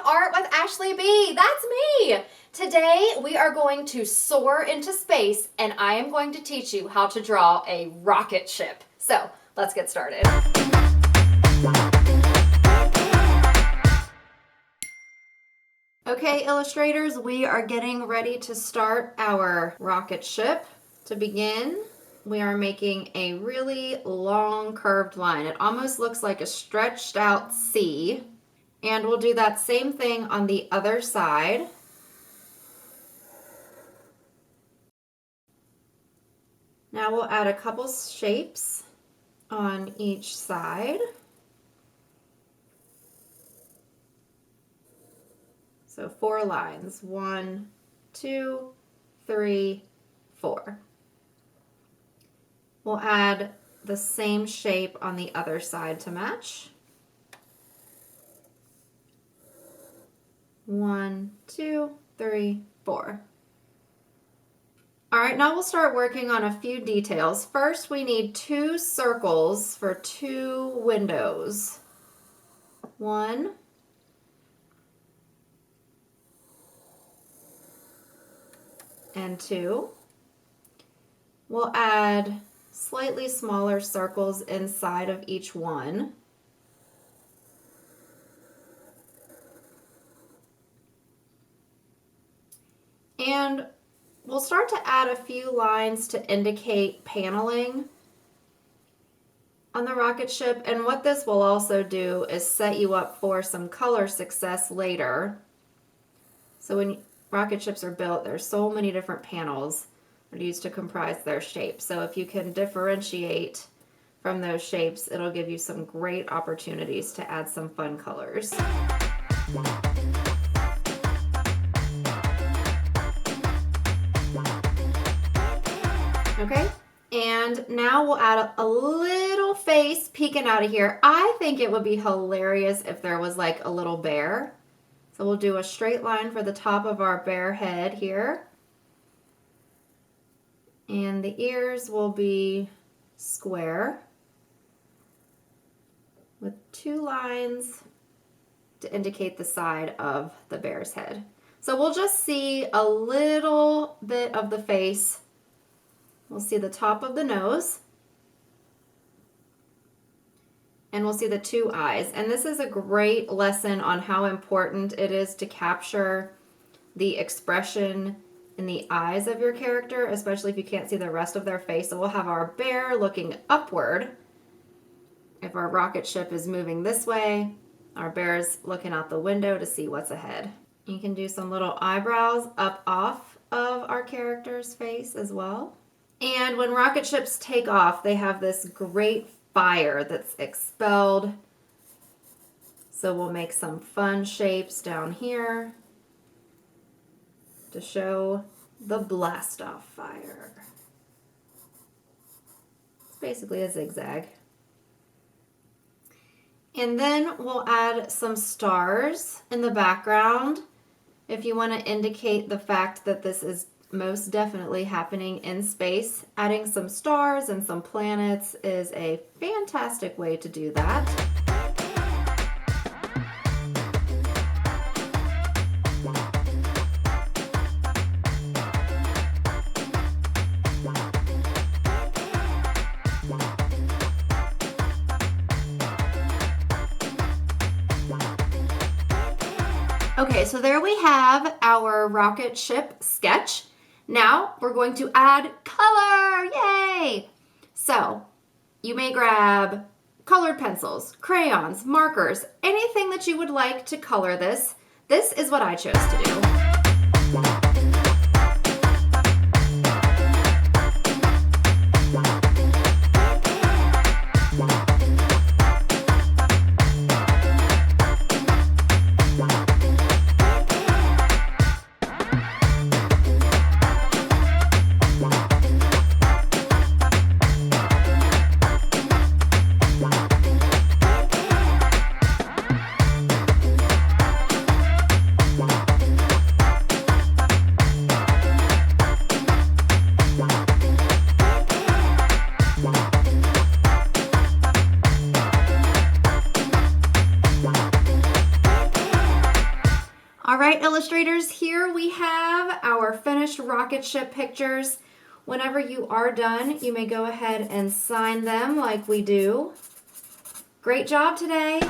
Art with Ashley B. That's me. Today we are going to soar into space and I am going to teach you how to draw a rocket ship. So let's get started. Okay, illustrators, we are getting ready to start our rocket ship. To begin, we are making a really long curved line. It almost looks like a stretched out C. And we'll do that same thing on the other side. Now we'll add a couple shapes on each side. So 4 lines, 1, 2, 3, 4. We'll add the same shape on the other side to match. 1, 2, 3, 4. All right, now we'll start working on a few details. First, we need 2 circles for 2 windows. 1, and 2. We'll add slightly smaller circles inside of each one. And we'll start to add a few lines to indicate paneling on the rocket ship. And what this will also do is set you up for some color success later. So when rocket ships are built, there's so many different panels that are used to comprise their shape. So if you can differentiate from those shapes, it'll give you some great opportunities to add some fun colors. Okay, and now we'll add a little face peeking out of here. I think it would be hilarious if there was like a little bear. So we'll do a straight line for the top of our bear head here. And the ears will be square with 2 lines to indicate the side of the bear's head. So we'll just see a little bit of the face. We'll see the top of the nose. And we'll see the 2 eyes. And this is a great lesson on how important it is to capture the expression in the eyes of your character, especially if you can't see the rest of their face. So we'll have our bear looking upward. If our rocket ship is moving this way, our bear's looking out the window to see what's ahead. You can do some little eyebrows up off of our character's face as well. And when rocket ships take off, they have this great fire that's expelled. So we'll make some fun shapes down here to show the blast off fire. It's basically a zigzag. And then we'll add some stars in the background if you want to indicate the fact that this is most definitely happening in space. Adding some stars and some planets is a fantastic way to do that. Okay, so there we have our rocket ship sketch. Now we're going to add color, yay! So you may grab colored pencils, crayons, markers, anything that you would like to color this. This is what I chose to do. right, illustrators, here we have our finished rocket ship pictures. Whenever you are done, you may go ahead and sign them like we do. Great job today.